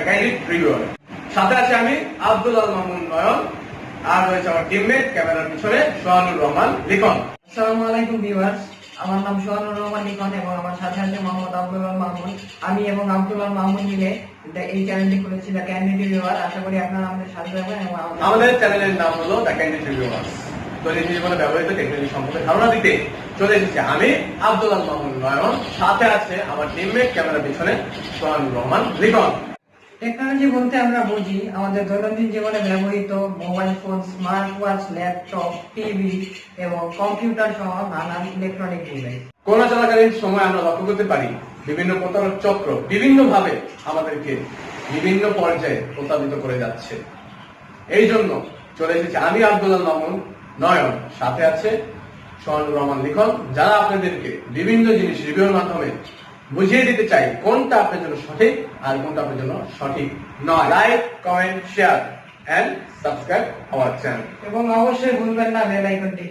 Candid reviewer. সাথে আছে আমি আব্দুল আল মামুন নয়ন, আর রয়েছে আমার টিমমেট ক্যামেরার পিছনে সোহানুর রহমান লিখন। আসসালামু আলাইকুম ভিউয়ার্স, আমার নাম সোহানুর রহমান লিখন এবং আমার সাথে আছে মোহাম্মদ আব্দুল আল মামুন। আমি এবং আব্দুল আল মামুন মিলে এই চ্যানেলটি করেছি দ্য ক্যান্ডিড রিভিউয়ার। আশা করি আপনারা আমাদের সাথে থাকবেন এবং আমাদের চ্যানেলের নাম হলো দ্য ক্যান্ডিড রিভিউয়ার। দৈনন্দিন জীবনে ব্যবহৃত টেকনোলজি সম্পর্কে ধারণা দিতে চলে এসেছি আমি আব্দুল আল মামুন নয়ন, সাথে আছে আমার টিমমেট ক্যামেরার পিছনে সোহানুর রহমান লিখন। টেকনোলজি বলতে আমরা বুঝি আমাদের দৈনন্দিন জীবনে ব্যবহৃত mobile phone, smart watch, laptop, TV এবং কম্পিউটার সহ নানান ইলেকট্রনিক ডিভাইস। করোনা চলাকালীন সময় আমরা লক্ষ্য করতে পারি বিভিন্ন প্রতারক চক্র বিভিন্ন ভাবে আমাদেরকে বিভিন্ন পর্যায়ে প্রতারিত করে যাচ্ছে। এই জন্য চলে এসেছে আমি আব্দুল আল মামুন নয়ন, সাথে আছে সোহানুর রহমান লিখন, যারা আপনাদেরকে বিভিন্ন জিনিস রিভিউর মাধ্যমে বুঝিয়ে দিতে চাই কোনটা আপনার জন্য সঠিক আর কোনটা আপনার জন্য সঠিক নয়। Like, comment, share and subscribe our channel. এবং অবশ্যই ভুলবেন না বেল আইকনটি